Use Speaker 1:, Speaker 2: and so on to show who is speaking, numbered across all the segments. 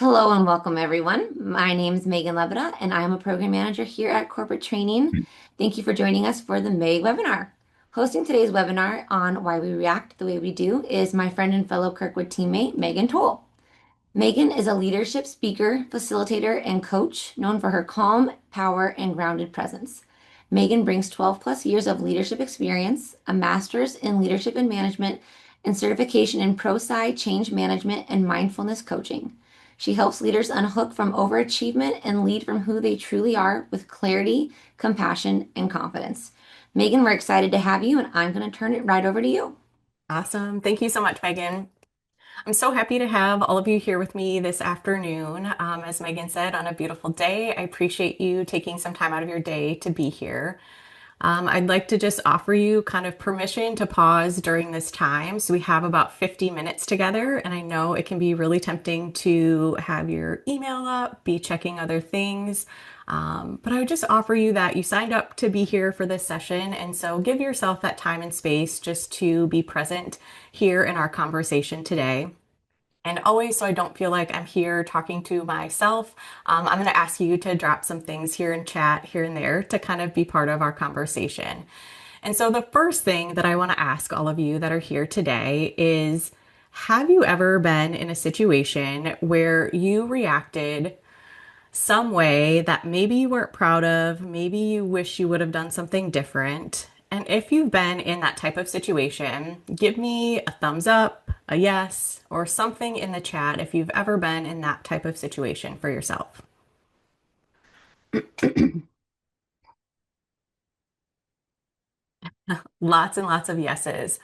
Speaker 1: Hello and welcome, everyone. My name is Megan Lebeda, and I am a program manager here at Corporate Training. Thank you for joining us for the May webinar. Hosting today's webinar on why we react the way we do is my friend and fellow Kirkwood teammate, Megan Thole. Megan is a leadership speaker, facilitator, and coach known for her calm, power, and grounded presence. Megan brings 12 plus years of leadership experience, a master's in leadership and management, and certification in PROSCI change management and mindfulness coaching. She helps leaders unhook from overachievement and lead from who they truly are with clarity, compassion, and confidence. Megan, we're excited to have you, and I'm going to turn it right over to you.
Speaker 2: Awesome. Thank you so much, Megan. I'm so happy to have all of you here with me this afternoon. As Megan said, on a beautiful day, I appreciate you taking some time out of your day to be here. I'd like to just offer you kind of permission to pause during this time. So we have about 50 minutes together, and I know it can be really tempting to have your email up, be checking other things. But I would just offer you that you signed up to be here for this session, and so give yourself that time and space just to be present here in our conversation today. And always, so I don't feel like I'm here talking to myself, I'm going to ask you to drop some things here in chat, here and there, to kind of be part of our conversation. And so, the first thing that I want to ask all of you that are here today is, have you ever been in a situation where you reacted some way that maybe you weren't proud of, maybe you wish you would have done something different? And if you've been in that type of situation, give me a thumbs up, a yes, or something in the chat if you've ever been in that type of situation for yourself. Lots and lots of yeses.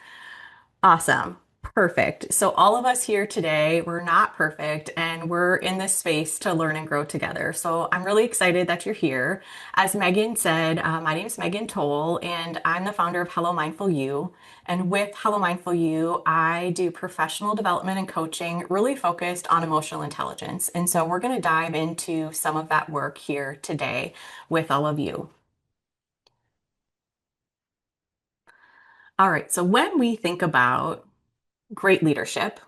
Speaker 2: Awesome. Perfect. So, all of us here today, we're not perfect and we're in this space to learn and grow together. So, I'm really excited that you're here. As Megan said, my name is Megan Thole and I'm the founder of Hello Mindful You. And with Hello Mindful You, I do professional development and coaching really focused on emotional intelligence. And so, we're going to dive into some of that work here today with all of you. All right. So, when we think about great leadership,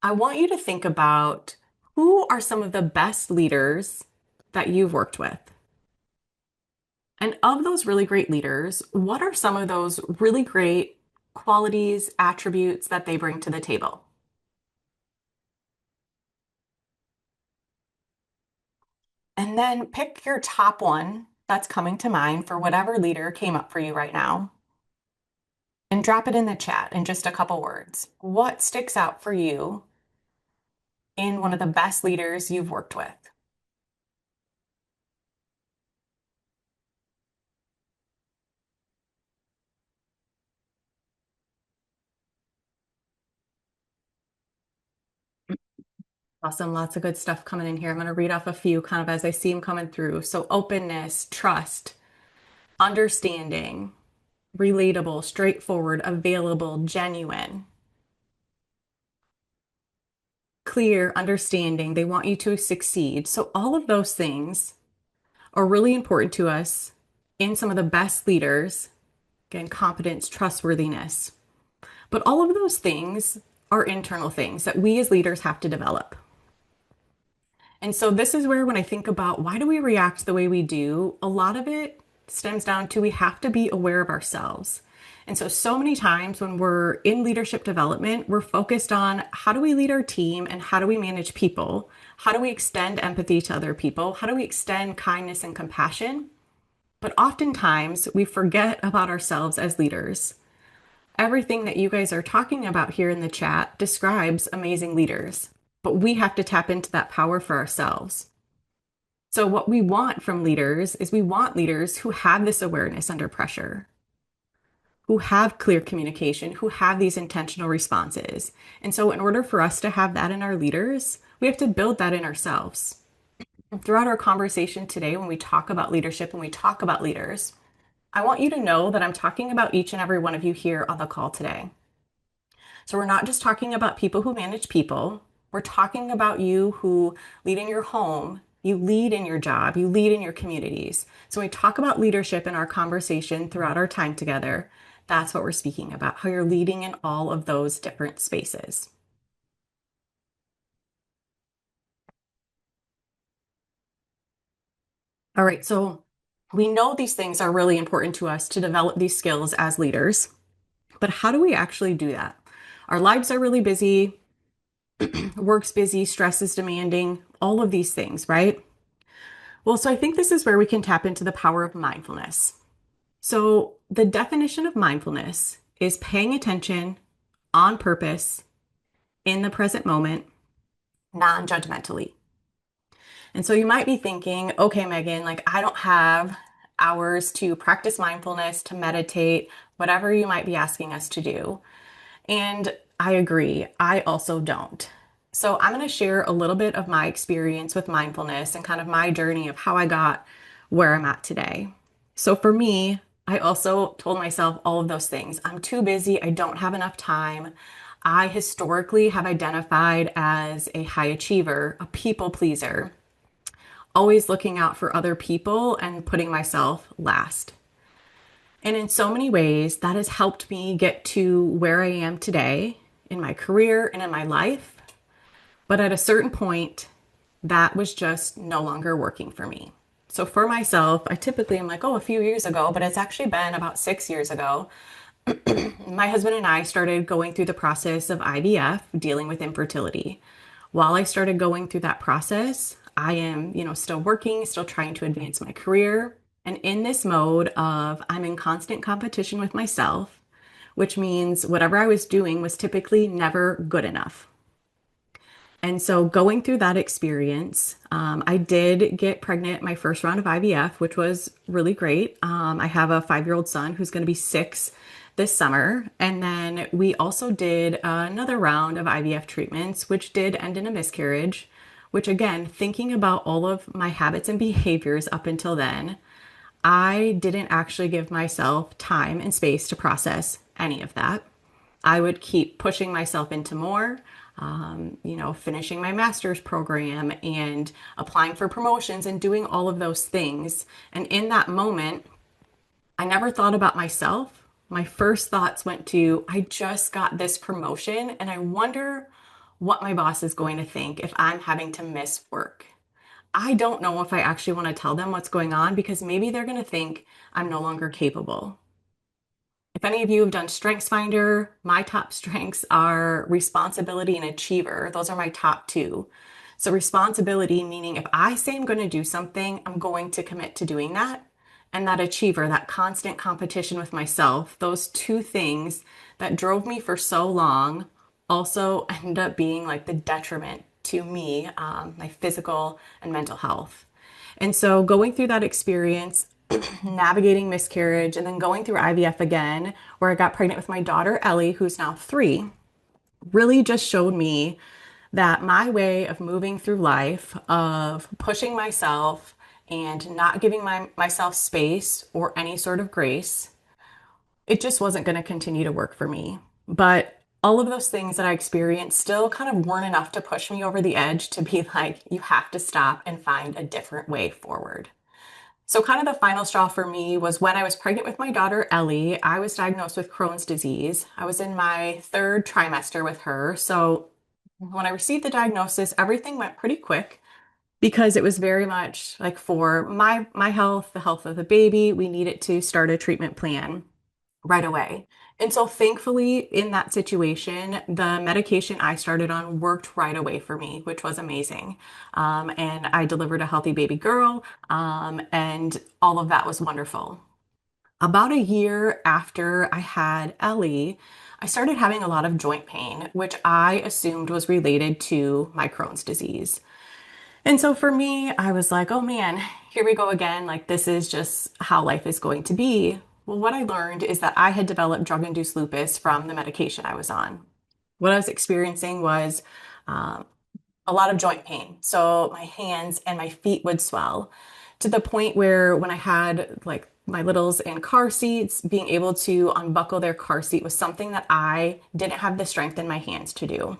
Speaker 2: I want you to think about who are some of the best leaders that you've worked with. And of those really great leaders, what are some of those really great qualities, attributes that they bring to the table? And then pick your top one that's coming to mind for whatever leader came up for you right now and drop it in the chat in just a couple words. What sticks out for you in one of the best leaders you've worked with? Awesome. Lots of good stuff coming in here. I'm going to read off a few kind of as I see them coming through. So, openness, trust, understanding, relatable, straightforward, available, genuine, clear, understanding. They want you to succeed. So, all of those things are really important to us in some of the best leaders. Again, competence, trustworthiness. But all of those things are internal things that we as leaders have to develop. And so this is where when I think about why do we react the way we do, a lot of it stems down to we have to be aware of ourselves. And so many times when we're in leadership development, we're focused on how do we lead our team and how do we manage people? How do we extend empathy to other people? How do we extend kindness and compassion? But oftentimes we forget about ourselves as leaders. Everything that you guys are talking about here in the chat describes amazing leaders, but we have to tap into that power for ourselves. So, what we want from leaders is we want leaders who have this awareness under pressure, who have clear communication, who have these intentional responses. And so, in order for us to have that in our leaders, we have to build that in ourselves. Throughout our conversation today, when we talk about leadership and we talk about leaders, I want you to know that I'm talking about each and every one of you here on the call today. So we're not just talking about people who manage people. We're talking about you who lead in your home, you lead in your job, you lead in your communities. So when we talk about leadership in our conversation throughout our time together, that's what we're speaking about, how you're leading in all of those different spaces. All right, so we know these things are really important to us to develop these skills as leaders, but how do we actually do that? Our lives are really busy, work's busy, stress is demanding, all of these things, right? Well, so I think this is where we can tap into the power of mindfulness. So, the definition of mindfulness is paying attention on purpose in the present moment, non judgmentally. And so you might be thinking, okay, Megan, like I don't have hours to practice mindfulness, to meditate, whatever you might be asking us to do. And I agree, I also don't. So I'm going to share a little bit of my experience with mindfulness and kind of my journey of how I got where I'm at today. So for me, I also told myself all of those things. I'm too busy. I don't have enough time. I historically have identified as a high achiever, a people pleaser, always looking out for other people and putting myself last. And in so many ways, that has helped me get to where I am today in my career and in my life. But at a certain point, that was just no longer working for me. So for myself, I typically am like, oh, a few years ago, but it's actually been about 6 years ago. My husband and I started going through the process of IVF, dealing with infertility. While I started going through that process, I am, still working, still trying to advance my career. And in this mode of I'm in constant competition with myself, which means whatever I was doing was typically never good enough. And so going through that experience, I did get pregnant my first round of IVF, which was really great. I have a 5-year-old son who's going to be 6 this summer. And then we also did another round of IVF treatments, which did end in a miscarriage, which again, thinking about all of my habits and behaviors up until then, I didn't actually give myself time and space to process any of that. I would keep pushing myself into more, finishing my master's program and applying for promotions and doing all of those things. And in that moment, I never thought about myself. My first thoughts went to, I just got this promotion and I wonder what my boss is going to think if I'm having to miss work. I don't know if I actually want to tell them what's going on because maybe they're going to think I'm no longer capable. If any of you have done StrengthsFinder, my top strengths are responsibility and achiever. Those are my top two. So responsibility, meaning if I say I'm going to do something, I'm going to commit to doing that. And that achiever, that constant competition with myself, those two things that drove me for so long also end up being like the detriment to me, my physical and mental health. And so going through that experience, navigating miscarriage, and then going through IVF again, where I got pregnant with my daughter, Ellie, who's now 3, really just showed me that my way of moving through life, of pushing myself and not giving myself space or any sort of grace, it just wasn't going to continue to work for me. But all of those things that I experienced still kind of weren't enough to push me over the edge to be like, you have to stop and find a different way forward. So, kind of the final straw for me was when I was pregnant with my daughter, Ellie. I was diagnosed with Crohn's disease. I was in my 3rd trimester with her. So, when I received the diagnosis, everything went pretty quick because it was very much like for my health, the health of the baby, we needed to start a treatment plan right away. And so thankfully in that situation, the medication I started on worked right away for me, which was amazing. And I delivered a healthy baby girl, and all of that was wonderful. About a year after I had Ellie, I started having a lot of joint pain, which I assumed was related to my Crohn's disease. And so for me, I was like, oh man, here we go again. Like, this is just how life is going to be. Well, what I learned is that I had developed drug induced lupus from the medication I was on. What I was experiencing was um, a lot of joint pain. So my hands and my feet would swell to the point where when I had like my littles in car seats, being able to unbuckle their car seat was something that I didn't have the strength in my hands to do.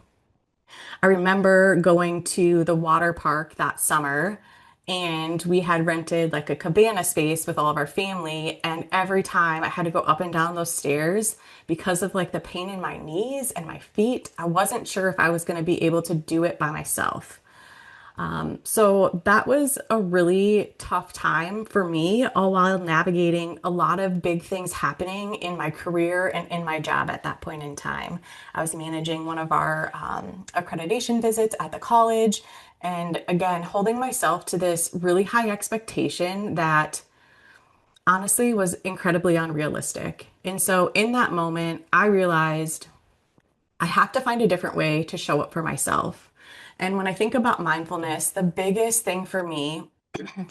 Speaker 2: I remember going to the water park that summer and we had rented like a cabana space with all of our family. And every time I had to go up and down those stairs because of like the pain in my knees and my feet, I wasn't sure if I was going to be able to do it by myself. So that was a really tough time for me, all while navigating a lot of big things happening in my career and in my job at that point in time. I was managing one of our accreditation visits at the college, and again, holding myself to this really high expectation that honestly was incredibly unrealistic. And so in that moment, I realized I have to find a different way to show up for myself. And when I think about mindfulness, the biggest thing for me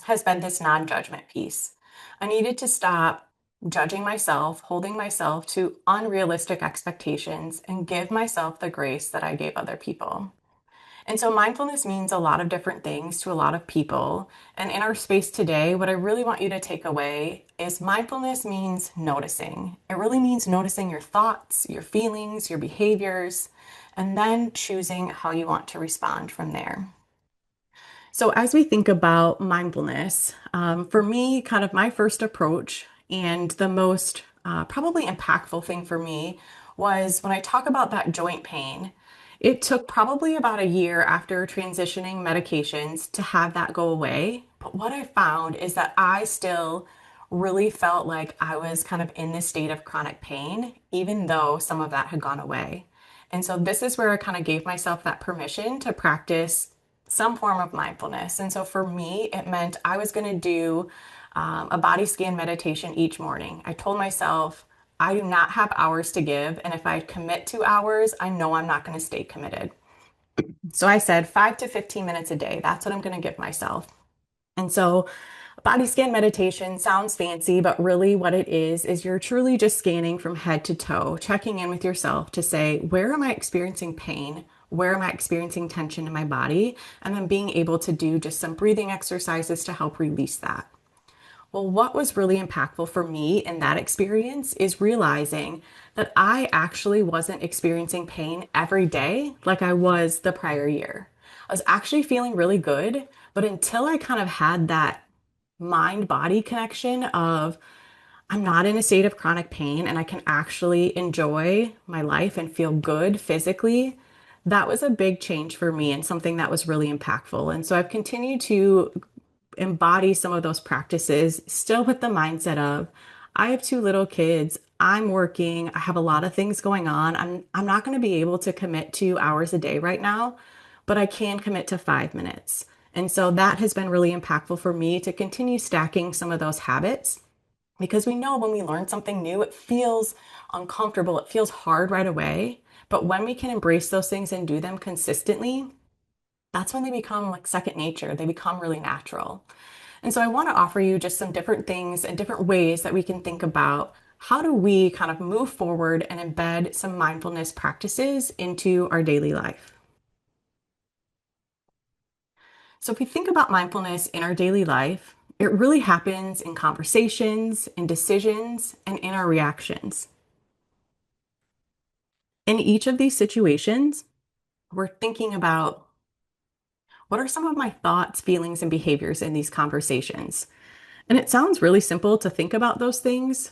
Speaker 2: has been this non judgment piece. I needed to stop judging myself, holding myself to unrealistic expectations, and give myself the grace that I gave other people. And so mindfulness means a lot of different things to a lot of people. And in our space today, what I really want you to take away is mindfulness means noticing. It really means noticing your thoughts, your feelings, your behaviors, and then choosing how you want to respond from there. So, as we think about mindfulness, for me, kind of my first approach and the most probably impactful thing for me was when I talk about that joint pain. It took probably about a year after transitioning medications to have that go away. But what I found is that I still really felt like I was kind of in this state of chronic pain, even though some of that had gone away. And so this is where I kind of gave myself that permission to practice some form of mindfulness. And so for me, it meant I was going to do a body scan meditation each morning. I told myself, I do not have hours to give. And if I commit 2 hours, I know I'm not going to stay committed. So I said 5 to 15 minutes a day. That's what I'm going to give myself. And so body scan meditation sounds fancy, but really what it is you're truly just scanning from head to toe, checking in with yourself to say, where am I experiencing pain? Where am I experiencing tension in my body? And then being able to do just some breathing exercises to help release that. Well, what was really impactful for me in that experience is realizing that I actually wasn't experiencing pain every day like I was the prior year. I was actually feeling really good, but until I kind of had that mind body connection of I'm not in a state of chronic pain and I can actually enjoy my life and feel good physically, that was a big change for me and something that was really impactful. And so I've continued to embody some of those practices, still with the mindset of I have two little kids, I'm working, I have a lot of things going on. I'm not going to be able to commit 2 hours a day right now, but I can commit to 5 minutes. And so that has been really impactful for me to continue stacking some of those habits because we know when we learn something new, it feels uncomfortable, it feels hard right away. But when we can embrace those things and do them consistently, that's when they become like second nature. They become really natural. And so I want to offer you just some different things and different ways that we can think about how do we kind of move forward and embed some mindfulness practices into our daily life. So if we think about mindfulness in our daily life, it really happens in conversations, in decisions, and in our reactions. In each of these situations, we're thinking about what are some of my thoughts, feelings, and behaviors in these conversations. And it sounds really simple to think about those things,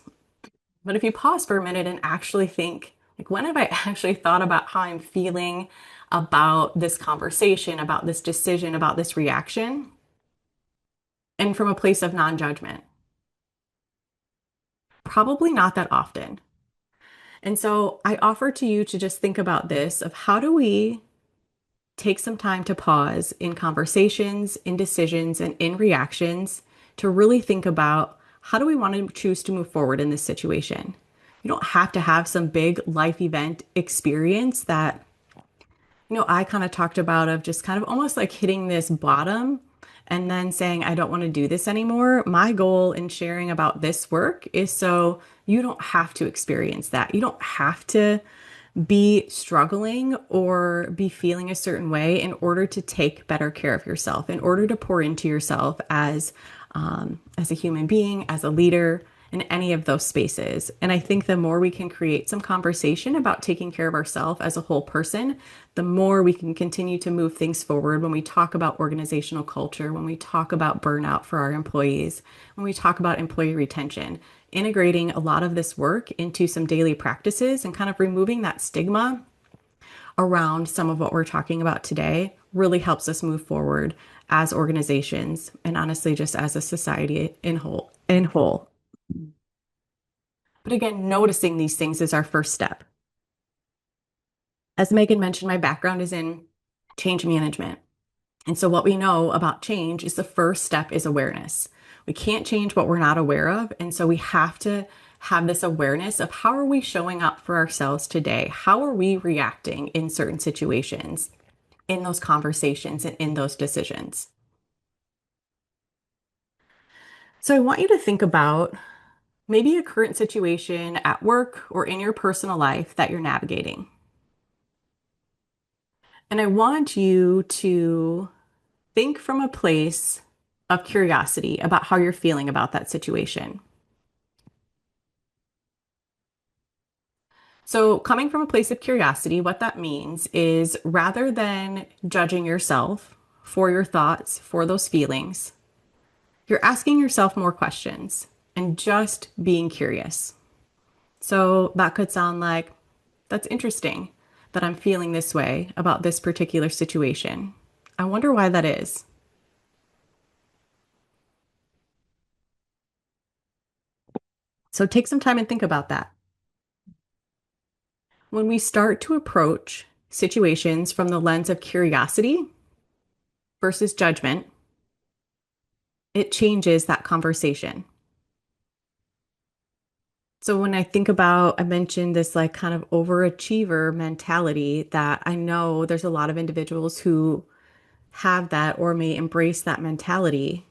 Speaker 2: but if you pause for a minute and actually think, like, when have I actually thought about how I'm feeling about this conversation, about this decision, about this reaction, and from a place of non-judgment? Probably not that often. And so I offer to you to just think about this of how do we take some time to pause in conversations, in decisions, and in reactions to really think about how do we want to choose to move forward in this situation. You don't have to have some big life event experience that, I kind of talked about of just kind of almost like hitting this bottom and then saying, I don't want to do this anymore. My goal in sharing about this work is so you don't have to experience that. You don't have to be struggling or be feeling a certain way in order to take better care of yourself, in order to pour into yourself as a human being, as a leader in any of those spaces. And I think the more we can create some conversation about taking care of ourselves as a whole person, the more we can continue to move things forward when we talk about organizational culture, when we talk about burnout for our employees, when we talk about employee retention, integrating a lot of this work into some daily practices and kind of removing that stigma around some of what we're talking about today really helps us move forward as organizations and honestly just as a society in whole. But again, noticing these things is our first step. As Megan mentioned, my background is in change management. And so what we know about change is the first step is awareness. We can't change what we're not aware of. And so we have to have this awareness of how are we showing up for ourselves today? How are we reacting in certain situations, in those conversations, and in those decisions? So I want you to think about maybe a current situation at work or in your personal life that you're navigating. And I want you to think from a place of curiosity about how you're feeling about that situation. So, coming from a place of curiosity, what that means is rather than judging yourself for your thoughts, for those feelings, you're asking yourself more questions and just being curious. So, that could sound like, that's interesting that I'm feeling this way about this particular situation. I wonder why that is. So, take some time and think about that. When we start to approach situations from the lens of curiosity versus judgment, it changes that conversation. So when I think about, I mentioned this like kind of overachiever mentality that I know there's a lot of individuals who have that or may embrace that mentality.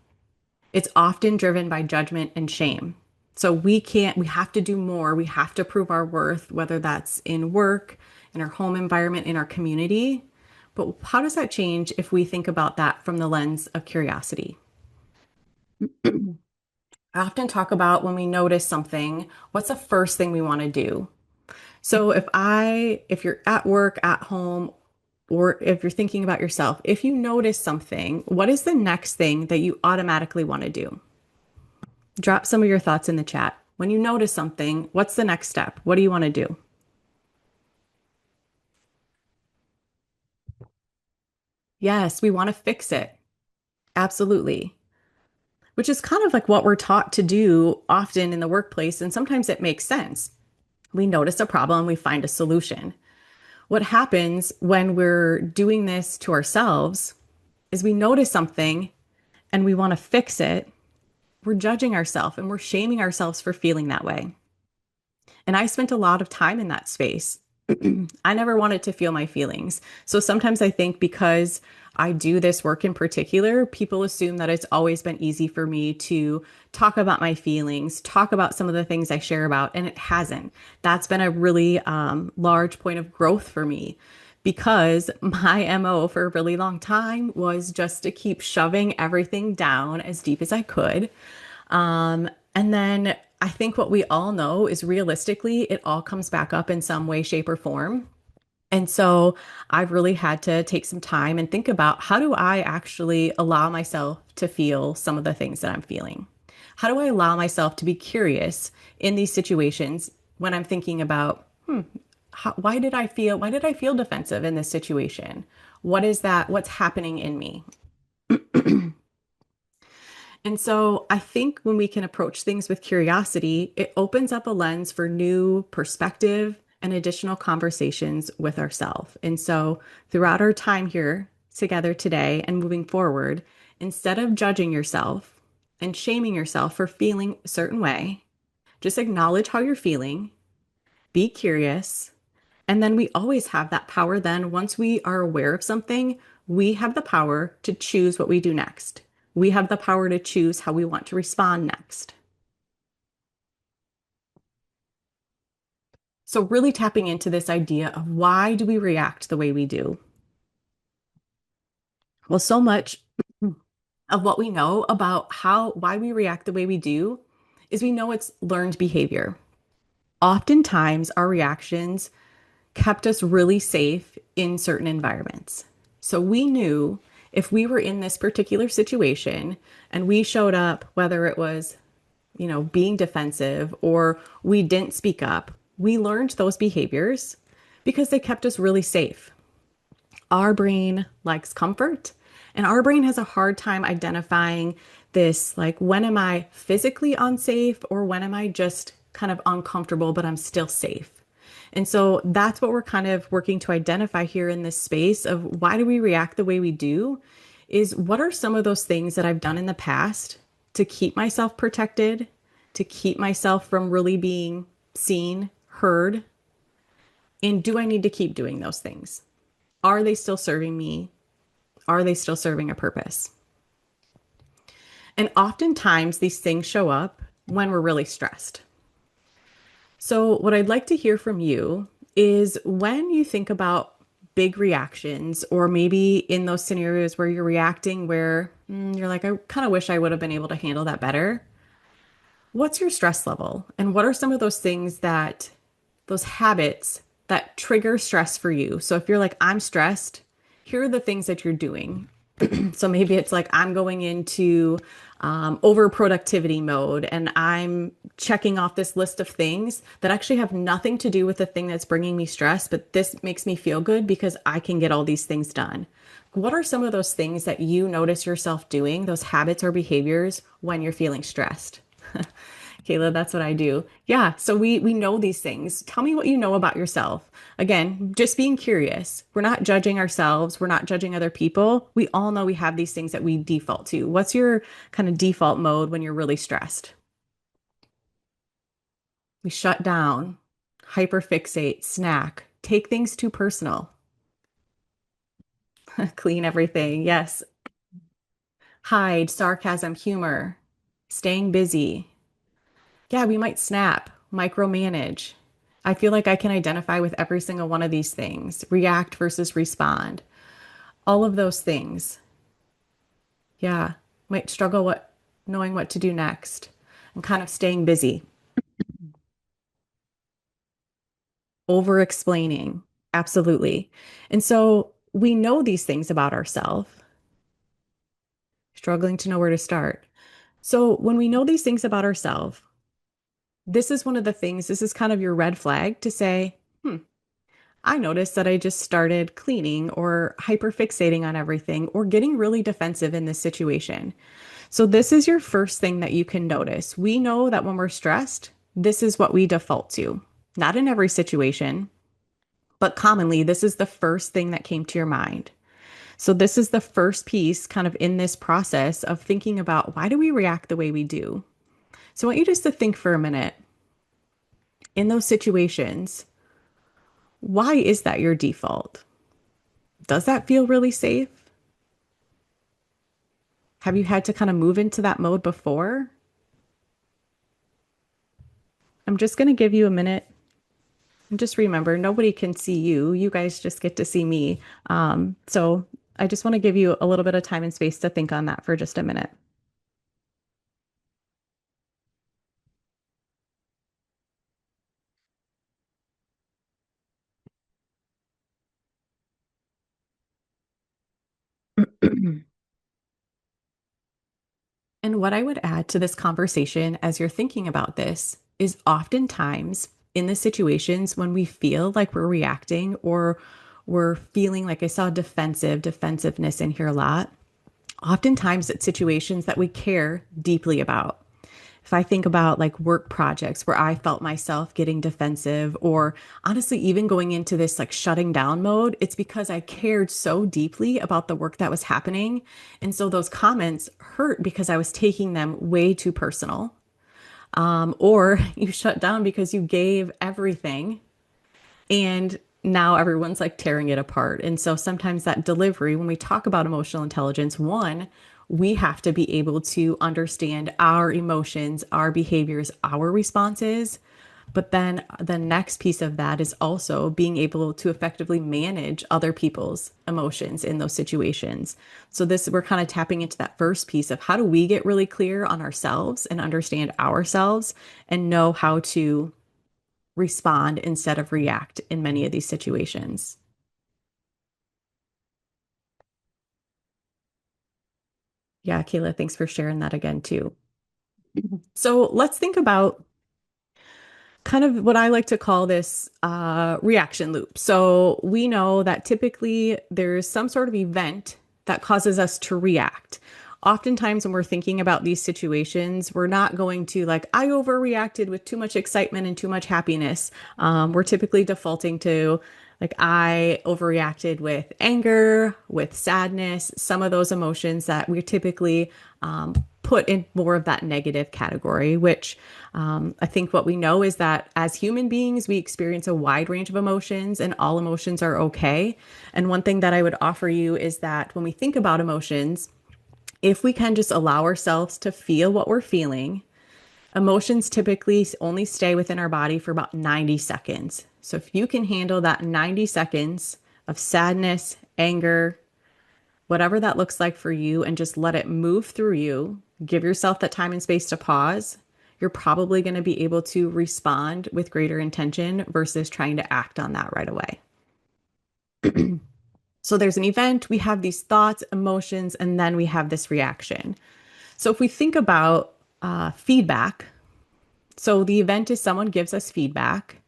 Speaker 2: It's often driven by judgment and shame. So we have to do more. We have to prove our worth, whether that's in work, in our home environment, in our community. But how does that change if we think about that from the lens of curiosity? I often talk about when we notice something, what's the first thing we want to do? So if you're at work, at home, or if you're thinking about yourself, if you notice something, what is the next thing that you automatically want to do? Drop some of your thoughts in the chat. When you notice something, what's the next step? What do you want to do? Yes, we want to fix it. Absolutely. Which is kind of like what we're taught to do often in the workplace. And sometimes it makes sense. We notice a problem, we find a solution. What happens when we're doing this to ourselves is we notice something and we want to fix it. We're judging ourselves and we're shaming ourselves for feeling that way. And I spent a lot of time in that space. I never wanted to feel my feelings. So sometimes I think because I do this work in particular, people assume that it's always been easy for me to talk about my feelings, talk about some of the things I share about, and it hasn't. That's been a really large point of growth for me because my MO for a really long time was just to keep shoving everything down as deep as I could. And then I think what we all know is realistically, it all comes back up in some way, shape, or form. And so I've really had to take some time and think about how do I actually allow myself to feel some of the things that I'm feeling? How do I allow myself to be curious in these situations when I'm thinking about, why did I feel defensive in this situation? What is that? What's happening in me? And so I think when we can approach things with curiosity, it opens up a lens for new perspective and additional conversations with ourselves. And so throughout our time here together today and moving forward, instead of judging yourself and shaming yourself for feeling a certain way, just acknowledge how you're feeling, be curious, and then we always have that power. Then, once we are aware of something, we have the power to choose what we do next. We have the power to choose how we want to respond next. So, really tapping into this idea of why do we react the way we do? Well, so much of what we know about why we react the way we do is we know it's learned behavior. Oftentimes, our reactions kept us really safe in certain environments. So we knew if we were in this particular situation and we showed up, whether it was, being defensive or we didn't speak up, we learned those behaviors because they kept us really safe. Our brain likes comfort, and our brain has a hard time identifying this, like, when am I physically unsafe or when am I just kind of uncomfortable, but I'm still safe? And so that's what we're kind of working to identify here in this space of why do we react the way we do, is what are some of those things that I've done in the past to keep myself protected, to keep myself from really being seen, heard, and do I need to keep doing those things? Are they still serving me? Are they still serving a purpose? And oftentimes these things show up when we're really stressed. So, what I'd like to hear from you is when you think about big reactions, or maybe in those scenarios where you're reacting where you're like, I kind of wish I would have been able to handle that better. What's your stress level? And what are some of those things that, those habits that trigger stress for you? So, if you're like, I'm stressed, here are the things that you're doing. So maybe it's like I'm going into over productivity mode and I'm checking off this list of things that actually have nothing to do with the thing that's bringing me stress, but this makes me feel good because I can get all these things done. What are some of those things that you notice yourself doing, those habits or behaviors when you're feeling stressed? Kayla, that's what I do. Yeah, so we know these things. Tell me what you know about yourself. Again, just being curious. We're not judging ourselves. We're not judging other people. We all know we have these things that we default to. What's your kind of default mode when you're really stressed? We shut down, hyperfixate, snack, take things too personal, clean everything. Yes. Hide, sarcasm, humor, staying busy. Yeah, we might snap, micromanage. I feel like I can identify with every single one of these things, react versus respond, all of those things. Yeah, might struggle what knowing what to do next and kind of staying busy, over explaining. Absolutely. And so we know these things about ourselves, struggling to know where to start. So when we know these things about ourselves, this is one of the things, this is kind of your red flag to say, I noticed that I just started cleaning or hyperfixating on everything or getting really defensive in this situation. So, this is your first thing that you can notice. We know that when we're stressed, this is what we default to. Not in every situation, but commonly, this is the first thing that came to your mind. So, this is the first piece kind of in this process of thinking about why do we react the way we do? So, I want you just to think for a minute in those situations, why is that your default? Does that feel really safe? Have you had to kind of move into that mode before? I'm just going to give you a minute. And just remember, nobody can see you. You guys just get to see me. So I just want to give you a little bit of time and space to think on that for just a minute. And what I would add to this conversation as you're thinking about this is oftentimes in the situations when we feel like we're reacting or we're feeling like I saw defensiveness in here a lot. Oftentimes it's situations that we care deeply about. If I think about like work projects where I felt myself getting defensive or honestly even going into this like shutting down mode, it's because I cared so deeply about the work that was happening. And so those comments hurt because I was taking them way too personal. Or you shut down because you gave everything and now everyone's like tearing it apart. And so sometimes that delivery, when we talk about emotional intelligence, one, we have to be able to understand our emotions, our behaviors, our responses. But then the next piece of that is also being able to effectively manage other people's emotions in those situations. So this, we're kind of tapping into that first piece of how do we get really clear on ourselves and understand ourselves and know how to respond instead of react in many of these situations. Yeah, Kayla, thanks for sharing that again too. So let's think about kind of what I like to call this reaction loop. So we know that typically there's some sort of event that causes us to react. Oftentimes, when we're thinking about these situations, we're not going to like, I overreacted with too much excitement and too much happiness. We're typically defaulting to, like, I overreacted with anger, with sadness, some of those emotions that we typically put in more of that negative category, which I think what we know is that as human beings, we experience a wide range of emotions and all emotions are okay. And one thing that I would offer you is that when we think about emotions, if we can just allow ourselves to feel what we're feeling, emotions typically only stay within our body for about 90 seconds. So if you can handle that 90 seconds of sadness, anger, whatever that looks like for you, and just let it move through you, give yourself that time and space to pause, you're probably going to be able to respond with greater intention versus trying to act on that right away. So there's an event, we have these thoughts, emotions, and then we have this reaction. So if we think about feedback, so the event is someone gives us feedback.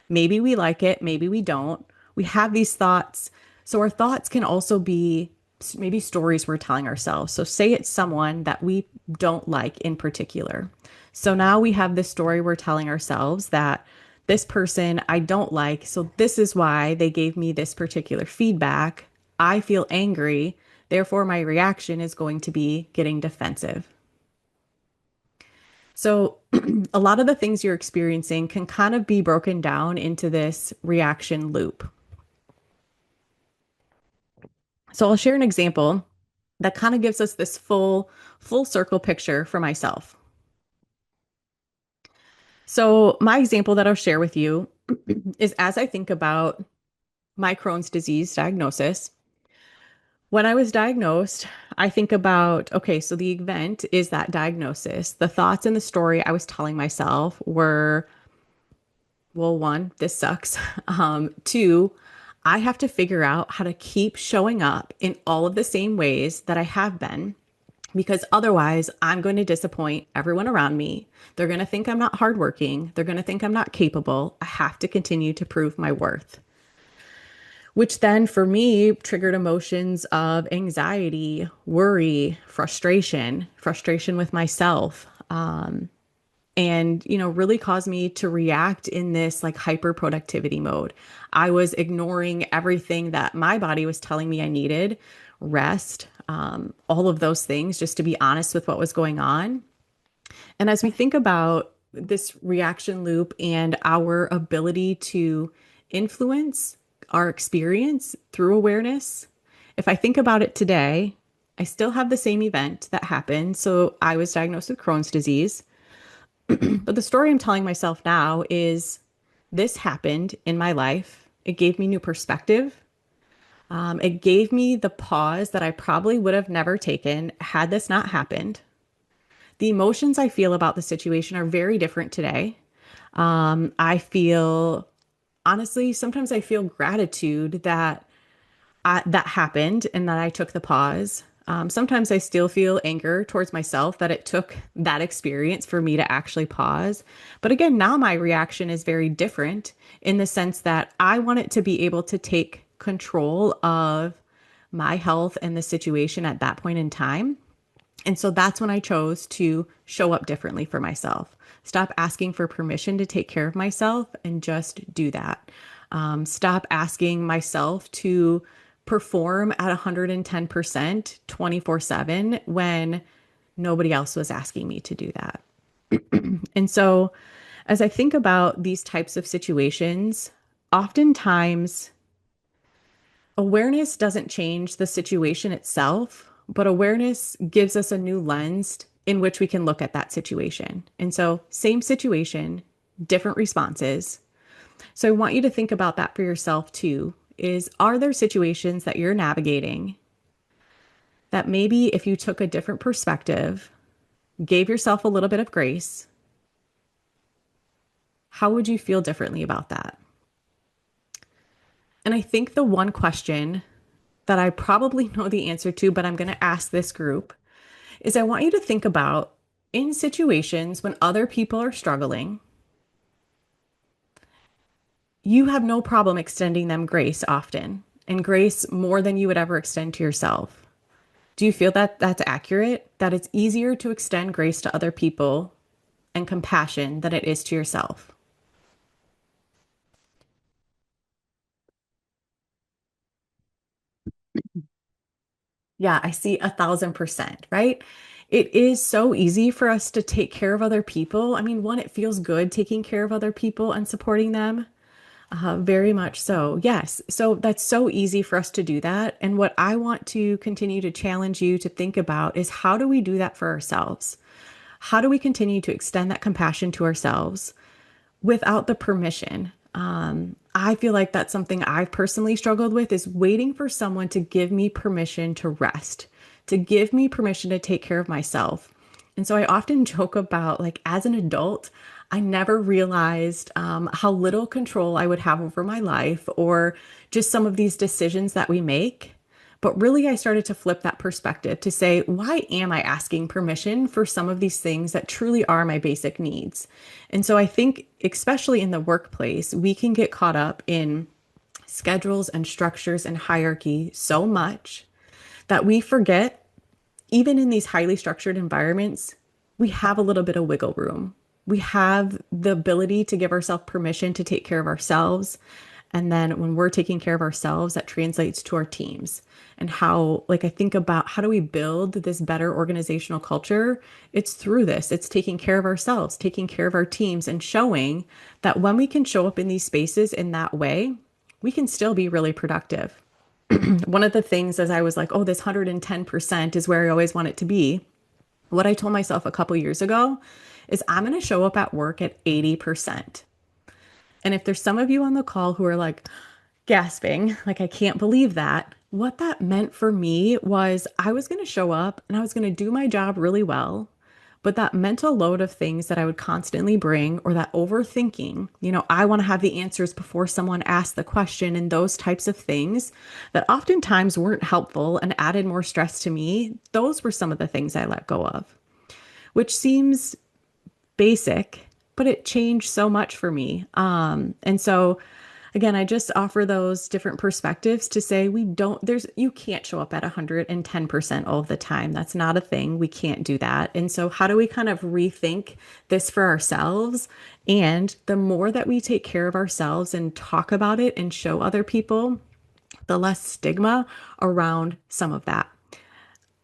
Speaker 2: Maybe we like it, maybe we don't. We have these thoughts. So our thoughts can also be maybe stories we're telling ourselves. So say it's someone that we don't like in particular. So now we have this story we're telling ourselves that this person I don't like. So this is why they gave me this particular feedback. I feel angry. Therefore, my reaction is going to be getting defensive. So, a lot of the things you're experiencing can kind of be broken down into this reaction loop. So, I'll share an example that kind of gives us this full circle picture for myself. So, my example that I'll share with you is as I think about my Crohn's disease diagnosis. When I was diagnosed, I think about, okay, so the event is that diagnosis. The thoughts and the story I was telling myself were, well, one, this sucks. Two, I have to figure out how to keep showing up in all of the same ways that I have been, because otherwise I'm going to disappoint everyone around me. They're going to think I'm not hardworking. They're going to think I'm not capable. I have to continue to prove my worth, which then for me triggered emotions of anxiety, worry, frustration with myself. And really caused me to react in this like hyper productivity mode. I was ignoring everything that my body was telling me I needed, rest, all of those things, just to be honest with what was going on. And as we think about this reaction loop and our ability to influence our experience through awareness, if I think about it today, I still have the same event that happened. So I was diagnosed with Crohn's disease. But the story I'm telling myself now is this happened in my life. It gave me new perspective. It gave me the pause that I probably would have never taken had this not happened. The emotions I feel about the situation are very different today. I feel, honestly, sometimes I feel gratitude that happened and that I took the pause. Sometimes I still feel anger towards myself that it took that experience for me to actually pause. But again, now my reaction is very different in the sense that I want it to be able to take control of my health and the situation at that point in time. And so that's when I chose to show up differently for myself. Stop asking for permission to take care of myself and just do that. Stop asking myself to perform at 110% 24/7 when nobody else was asking me to do that. And so as I think about these types of situations, oftentimes awareness doesn't change the situation itself, but awareness gives us a new lens in which we can look at that situation. And so, same situation, different responses. So, I want you to think about that for yourself too. Are there situations that you're navigating that maybe if you took a different perspective, gave yourself a little bit of grace, how would you feel differently about that? And I think the one question that I probably know the answer to, but I'm going to ask this group is I want you to think about in situations when other people are struggling, you have no problem extending them grace often, and grace more than you would ever extend to yourself. Do you feel that that's accurate? That it's easier to extend grace to other people and compassion than it is to yourself? Yeah, I see 1,000%, right? It is so easy for us to take care of other people. I mean, one, it feels good taking care of other people and supporting them. Very much so. Yes. So that's so easy for us to do that. And what I want to continue to challenge you to think about is how do we do that for ourselves? How do we continue to extend that compassion to ourselves without the permission? I feel like that's something I've personally struggled with is waiting for someone to give me permission to rest, to give me permission to take care of myself. And so I often joke about like as an adult, I never realized how little control I would have over my life or just some of these decisions that we make. But really, I started to flip that perspective to say, why am I asking permission for some of these things that truly are my basic needs? And so I think, especially in the workplace, we can get caught up in schedules and structures and hierarchy so much that we forget, even in these highly structured environments, we have a little bit of wiggle room. We have the ability to give ourselves permission to take care of ourselves. And then when we're taking care of ourselves, that translates to our teams and how, like, I think about how do we build this better organizational culture? It's through this, it's taking care of ourselves, taking care of our teams, and showing that when we can show up in these spaces in that way, we can still be really productive. One of the things as I was like, oh, this 110% is where I always want it to be. What I told myself a couple years ago is I'm going to show up at work at 80%. And if there's some of you on the call who are like gasping, like, I can't believe that, what that meant for me was I was going to show up and I was going to do my job really well. But that mental load of things that I would constantly bring, or that overthinking, I want to have the answers before someone asks the question, and those types of things that oftentimes weren't helpful and added more stress to me, those were some of the things I let go of, which seems basic, but it changed so much for me. And so again, I just offer those different perspectives to say you can't show up at 110% all of the time. That's not a thing. We can't do that. And so how do we kind of rethink this for ourselves? And the more that we take care of ourselves and talk about it and show other people, the less stigma around some of that.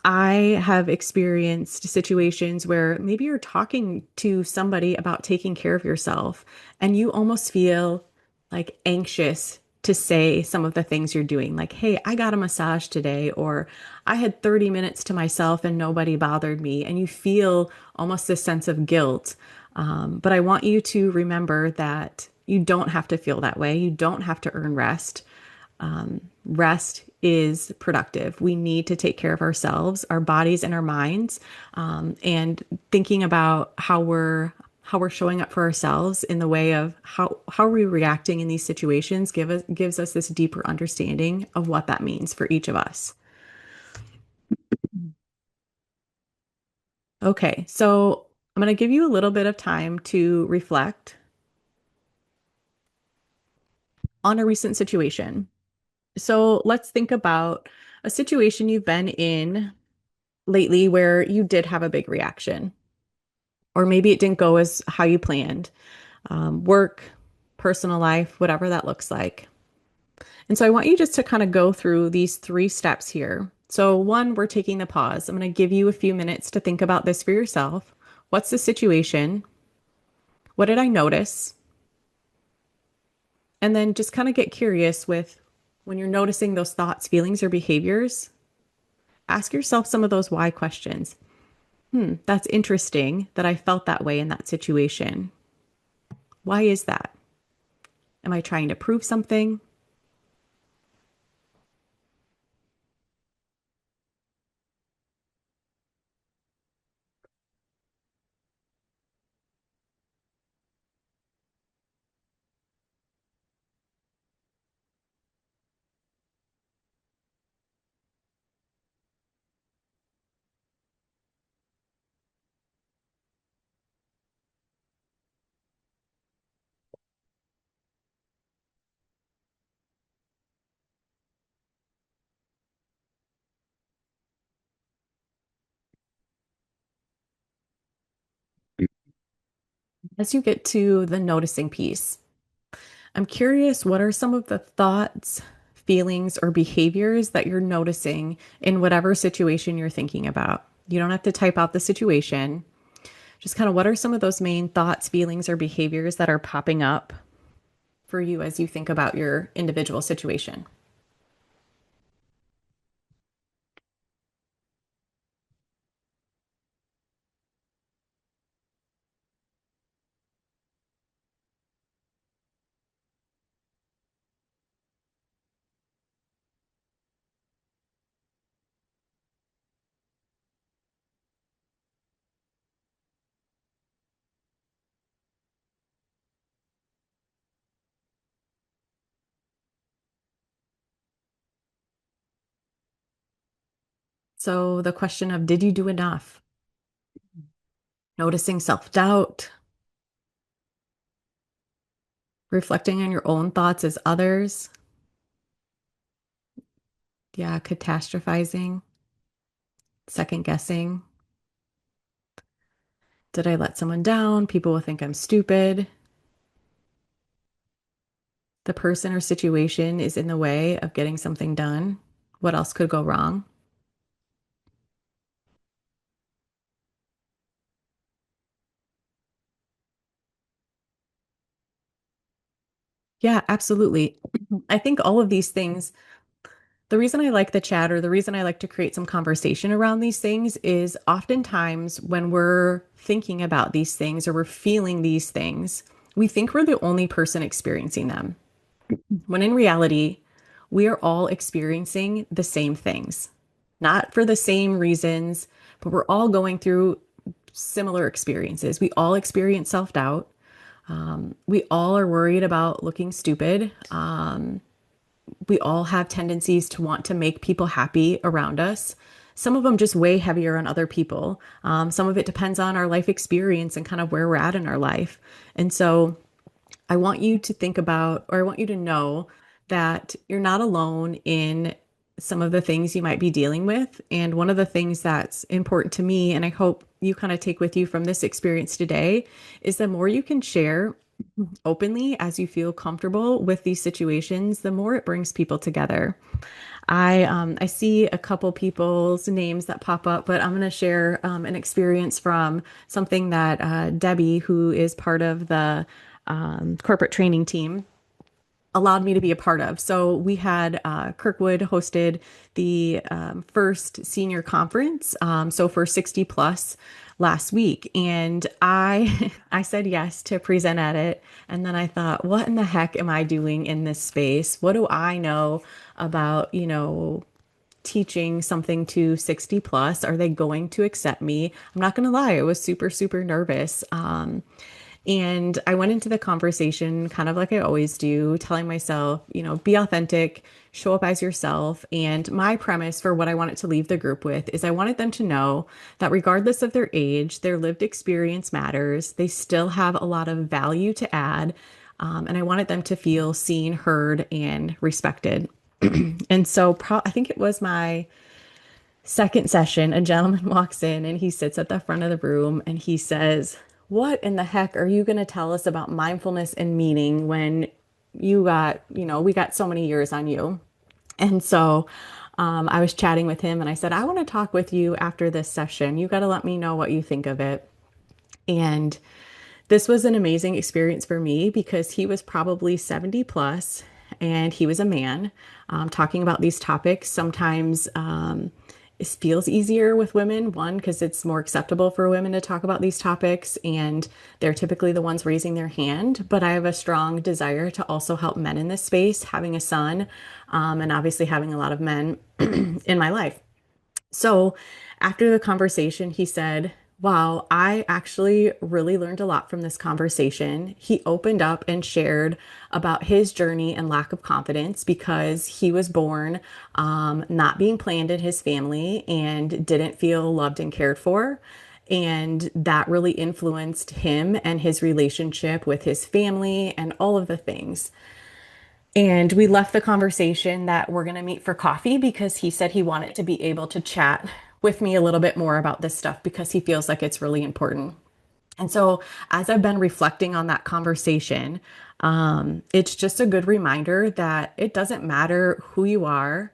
Speaker 2: I have experienced situations where maybe you're talking to somebody about taking care of yourself and you almost feel like anxious to say some of the things you're doing. Like, hey, I got a massage today, or I had 30 minutes to myself and nobody bothered me. And you feel almost this sense of guilt. But I want you to remember that you don't have to feel that way. You don't have to earn rest. Rest is productive. We need to take care of ourselves, our bodies, and our minds. And thinking about how we're showing up for ourselves in the way of how are we reacting in these situations gives us this deeper understanding of what that means for each of us. Okay, so I'm going to give you a little bit of time to reflect on a recent situation. So let's think about a situation you've been in lately where you did have a big reaction, or maybe it didn't go as how you planned, work, personal life, whatever that looks like. And so I want you just to kind of go through these 3 steps here. So, one, we're taking the pause. I'm going to give you a few minutes to think about this for yourself. What's the situation? What did I notice? And then just kind of get curious with when you're noticing those thoughts, feelings, or behaviors, ask yourself some of those why questions. That's interesting that I felt that way in that situation. Why is that? Am I trying to prove something? As you get to the noticing piece, I'm curious, what are some of the thoughts, feelings, or behaviors that you're noticing in whatever situation you're thinking about? You don't have to type out the situation. Just kind of what are some of those main thoughts, feelings, or behaviors that are popping up for you as you think about your individual situation? So, the question of did you do enough? Noticing self doubt, reflecting on your own thoughts as others. Yeah, catastrophizing, second guessing. Did I let someone down? People will think I'm stupid. The person or situation is in the way of getting something done. What else could go wrong? Yeah, absolutely. I think all of these things, the reason I like the chat or the reason I like to create some conversation around these things is oftentimes when we're thinking about these things or we're feeling these things, we think we're the only person experiencing them. When in reality, we are all experiencing the same things, not for the same reasons, but we're all going through similar experiences. We all experience self doubt. We all are worried about looking stupid. We all have tendencies to want to make people happy around us. Some of them just weigh heavier on other people. Some of it depends on our life experience and kind of where we're at in our life. And so I want you to think about, or I want you to know that you're not alone in some of the things you might be dealing with. And one of the things that's important to me, and I hope you kind of take with you from this experience today, is the more you can share openly as you feel comfortable with these situations, the more it brings people together. I see a couple people's names that pop up, but I'm going to share an experience from something that Debbie, who is part of the corporate training team, allowed me to be a part of. So we had Kirkwood hosted the first senior conference, so for 60 plus last week, and I I said yes to present at it, and then I thought, what in the heck am I doing in this space? What do I know about, teaching something to 60 plus? Are they going to accept me? I'm not going to lie, I was super, super nervous. And I went into the conversation kind of like I always do, telling myself, be authentic, show up as yourself. And my premise for what I wanted to leave the group with is I wanted them to know that regardless of their age, their lived experience matters. They still have a lot of value to add. And I wanted them to feel seen, heard, and respected. And so I think it was my second session, a gentleman walks in and he sits at the front of the room and he says, "What in the heck are you going to tell us about mindfulness and meaning when we got so many years on you?" And so I was chatting with him and I said, "I want to talk with you after this session. You got to let me know what you think of it." And this was an amazing experience for me because he was probably 70 plus and he was a man talking about these topics. Sometimes it feels easier with women, one, because it's more acceptable for women to talk about these topics and they're typically the ones raising their hand. But I have a strong desire to also help men in this space, having a son, and obviously having a lot of men in my life. So after the conversation, he said, "Wow, I actually really learned a lot from this conversation." He opened up and shared about his journey and lack of confidence because he was born not being planned in his family and didn't feel loved and cared for. And that really influenced him and his relationship with his family and all of the things. And we left the conversation that we're going to meet for coffee because he said he wanted to be able to chat with me a little bit more about this stuff because he feels like it's really important. And so, as I've been reflecting on that conversation, it's just a good reminder that it doesn't matter who you are.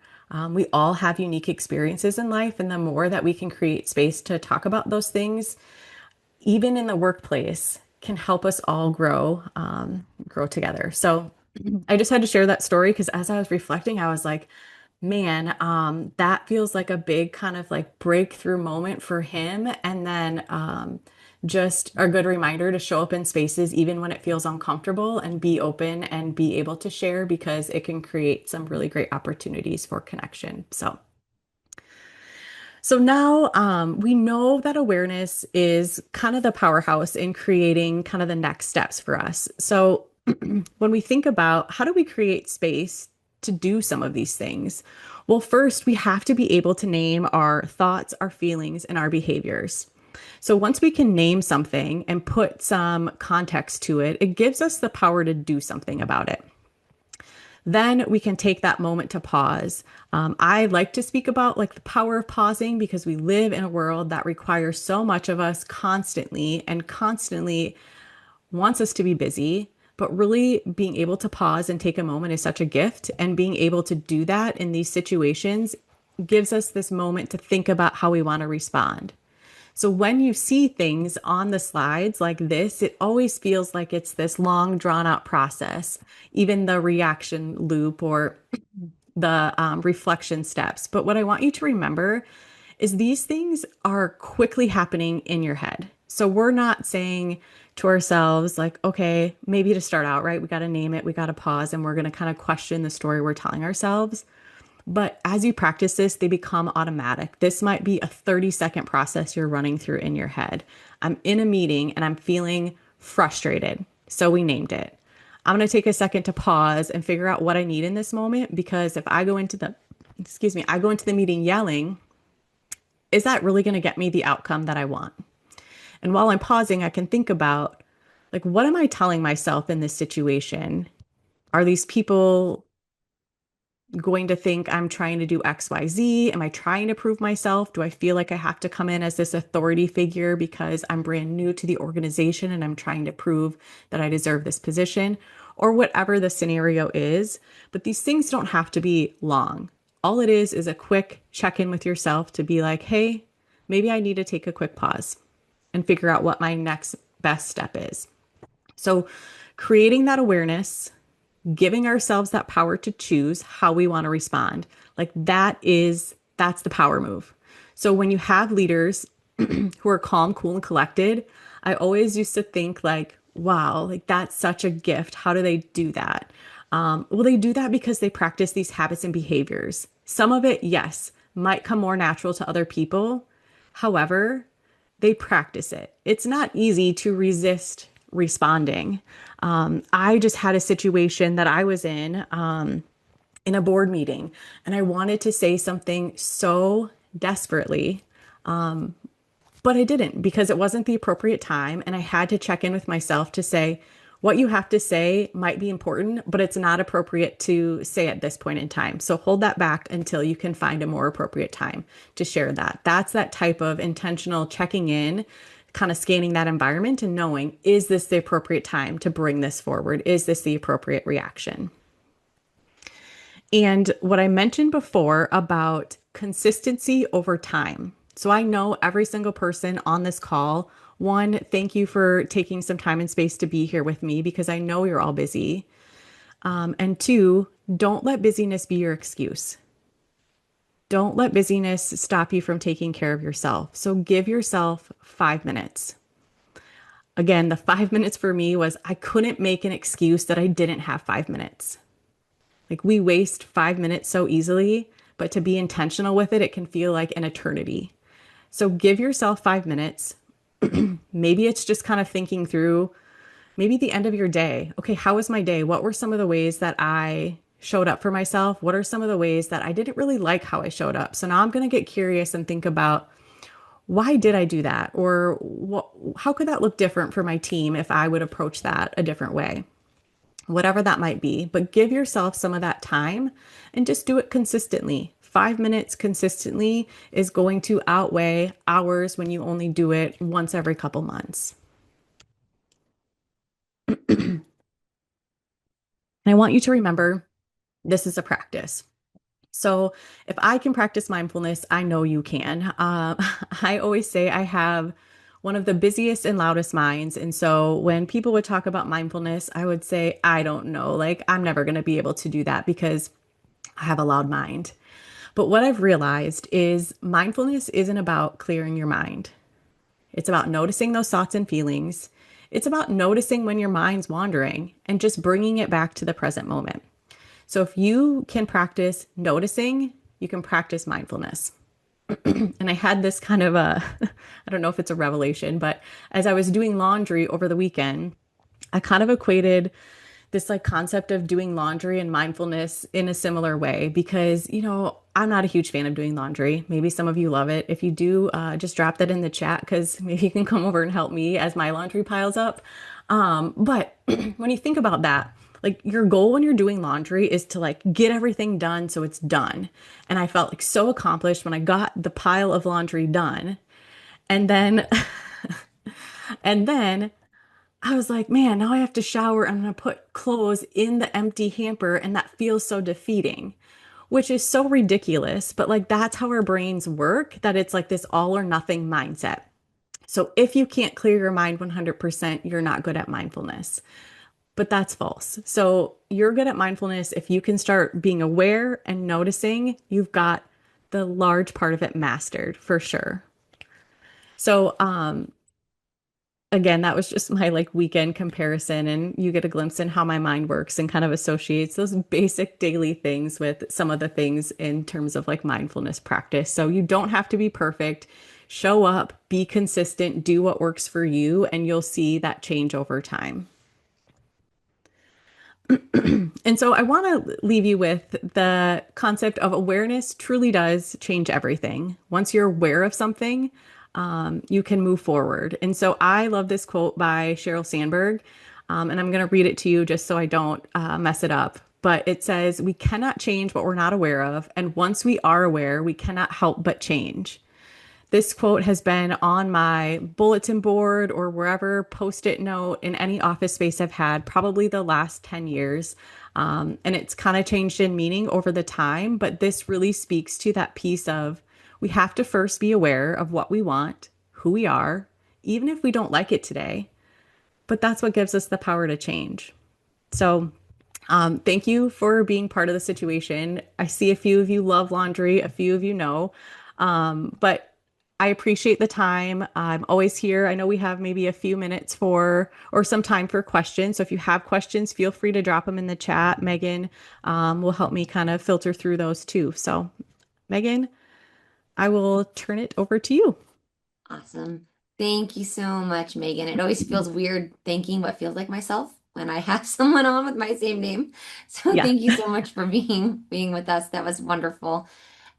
Speaker 2: We all have unique experiences in life, and the more that we can create space to talk about those things, even in the workplace, can help us all grow together. So, I just had to share that story because as I was reflecting, I was like, man, that feels like a big kind of like breakthrough moment for him. And then just a good reminder to show up in spaces even when it feels uncomfortable and be open and be able to share because it can create some really great opportunities for connection. So now we know that awareness is kind of the powerhouse in creating kind of the next steps for us. So when we think about how do we create space to do some of these things? Well, first, we have to be able to name our thoughts, our feelings, and our behaviors. So once we can name something and put some context to it, it gives us the power to do something about it. Then we can take that moment to pause. I like to speak about like the power of pausing because we live in a world that requires so much of us constantly and constantly wants us to be busy. But really being able to pause and take a moment is such a gift. And being able to do that in these situations gives us this moment to think about how we want to respond. So when you see things on the slides like this, it always feels like it's this long, drawn out process, even the reaction loop or the reflection steps. But what I want you to remember is these things are quickly happening in your head. So we're not saying to ourselves, like, okay, maybe to start out, right? We got to name it, we got to pause, and we're going to kind of question the story we're telling ourselves. But as you practice this, they become automatic. This might be a 30-second process you're running through in your head. I'm in a meeting and I'm feeling frustrated. So we named it. I'm going to take a second to pause and figure out what I need in this moment because if I go into I go into the meeting yelling, is that really going to get me the outcome that I want? And while I'm pausing, I can think about like, what am I telling myself in this situation? Are these people going to think I'm trying to do XYZ? Am I trying to prove myself? Do I feel like I have to come in as this authority figure because I'm brand new to the organization and I'm trying to prove that I deserve this position? Or whatever the scenario is. But these things don't have to be long. All it is a quick check in with yourself to be like, hey, maybe I need to take a quick pause and figure out what my next best step is. So, creating that awareness, giving ourselves that power to choose how we want to respond. Like that's the power move. So when you have leaders who are calm, cool, and collected, I always used to think like, wow, like that's such a gift. How do they do that? Well, they do that because they practice these habits and behaviors. Some of it, yes, might come more natural to other people. However, they practice it. It's not easy to resist responding. I just had a situation that I was in a board meeting, and I wanted to say something so desperately, but I didn't because it wasn't the appropriate time. And I had to check in with myself to say, what you have to say might be important, but it's not appropriate to say at this point in time. So hold that back until you can find a more appropriate time to share that. That's that type of intentional checking in, kind of scanning that environment and knowing, is this the appropriate time to bring this forward? Is this the appropriate reaction? And what I mentioned before about consistency over time. So I know every single person on this call, one, thank you for taking some time and space to be here with me because I know you're all busy. And two, don't let busyness be your excuse. Don't let busyness stop you from taking care of yourself. So give yourself 5 minutes. Again, the 5 minutes for me was I couldn't make an excuse that I didn't have 5 minutes. Like we waste 5 minutes so easily, but to be intentional with it, it can feel like an eternity. So give yourself 5 minutes. Maybe it's just kind of thinking through maybe the end of your day. Okay, how was my day? What were some of the ways that I showed up for myself? What are some of the ways that I didn't really like how I showed up? So now I'm going to get curious and think about why did I do that? Or how could that look different for my team if I would approach that a different way? Whatever that might be, but give yourself some of that time and just do it consistently. 5 minutes consistently is going to outweigh hours when you only do it once every couple months. And I want you to remember this is a practice. So if I can practice mindfulness, I know you can. I always say I have one of the busiest and loudest minds. And so when people would talk about mindfulness, I would say, I don't know, like I'm never going to be able to do that because I have a loud mind. But what I've realized is mindfulness isn't about clearing your mind. It's about noticing those thoughts and feelings. It's about noticing when your mind's wandering and just bringing it back to the present moment. So if you can practice noticing, you can practice mindfulness. And I had this kind of a, I don't know if it's a revelation, but as I was doing laundry over the weekend, I kind of equated this like concept of doing laundry and mindfulness in a similar way because, I'm not a huge fan of doing laundry. Maybe some of you love it. If you do, just drop that in the chat because maybe you can come over and help me as my laundry piles up. But when you think about that, like your goal when you're doing laundry is to like get everything done so it's done. And I felt like so accomplished when I got the pile of laundry done. And then and then I was like, man, now I have to shower. I'm going to put clothes in the empty hamper. And that feels so defeating, which is so ridiculous. But like, that's how our brains work, that it's like this all or nothing mindset. So if you can't clear your mind 100%, you're not good at mindfulness. But that's false. So you're good at mindfulness if you can start being aware and noticing, you've got the large part of it mastered for sure. So, again, that was just my like weekend comparison, and you get a glimpse in how my mind works and kind of associates those basic daily things with some of the things in terms of like mindfulness practice. So you don't have to be perfect. Show up, be consistent, do what works for you, and you'll see that change over time. And so I want to leave you with the concept of awareness truly does change everything. Once you're aware of something, you can move forward. And so I love this quote by Sheryl Sandberg, and I'm going to read it to you just so I don't mess it up. But it says, we cannot change what we're not aware of. And once we are aware, we cannot help but change. This quote has been on my bulletin board or wherever, post-it note in any office space I've had, probably the last 10 years. And it's kind of changed in meaning over the time, but this really speaks to that piece of we have to first be aware of what we want, who we are, even if we don't like it today. But that's what gives us the power to change. So thank you for being part of the situation. I see a few of you love laundry, a few of you know. But I appreciate the time. I'm always here. I know we have maybe a few minutes for or some time for questions. So if you have questions, feel free to drop them in the chat. Megan will help me kind of filter through those too. So, Megan, I will turn it over to you.
Speaker 1: Awesome. Thank you so much, Megan. It always feels weird thanking what feels like myself when I have someone on with my same name. So
Speaker 2: Yeah.
Speaker 1: thank you so much for being with us. That was wonderful.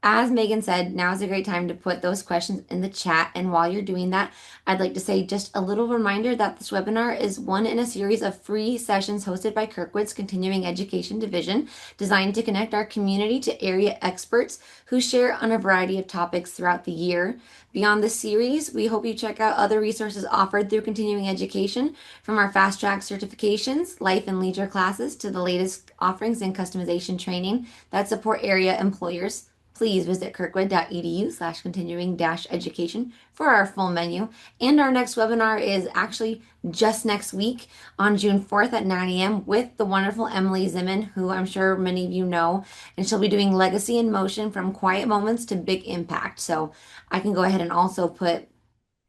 Speaker 1: As Megan said, now is a great time to put those questions in the chat. And while you're doing that, I'd like to say just a little reminder that this webinar is one in a series of free sessions hosted by Kirkwood's Continuing Education Division, designed to connect our community to area experts who share on a variety of topics throughout the year. Beyond this series, we hope you check out other resources offered through continuing education, from our fast track certifications, life and leisure classes, to the latest offerings in customization training that support area employers. Please visit kirkwood.edu/continuing-education for our full menu. And our next webinar is actually just next week on June 4th at 9 a.m. with the wonderful Emily Zimmon, who I'm sure many of you know. And she'll be doing Legacy in Motion, from quiet moments to big impact. So I can go ahead and also put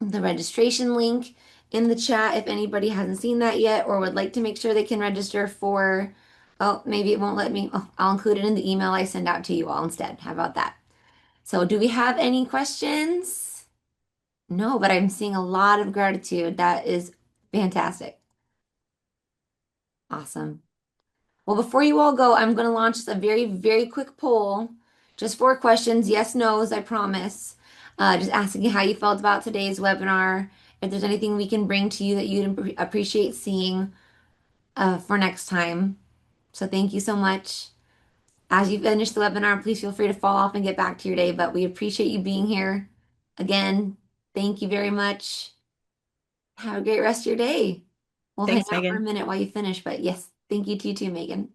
Speaker 1: the registration link in the chat if anybody hasn't seen that yet or would like to make sure they can register for. Oh, maybe it won't let me. Oh, I'll include it in the email I send out to you all instead. How about that? So, do we have any questions? No, but I'm seeing a lot of gratitude. That is fantastic. Awesome. Well, before you all go, I'm going to launch a very, very quick poll. Just 4 questions, yes, no's, I promise. Just asking you how you felt about today's webinar. If there's anything we can bring to you that you'd appreciate seeing for next time. So thank you so much. As you finish the webinar, please feel free to fall off and get back to your day, but we appreciate you being here. Again, thank you very much. Have a great rest of your day. We'll hang
Speaker 2: Thanks,
Speaker 1: out for a
Speaker 2: Megan.
Speaker 1: minute while you finish, but yes, thank you to you too, Megan.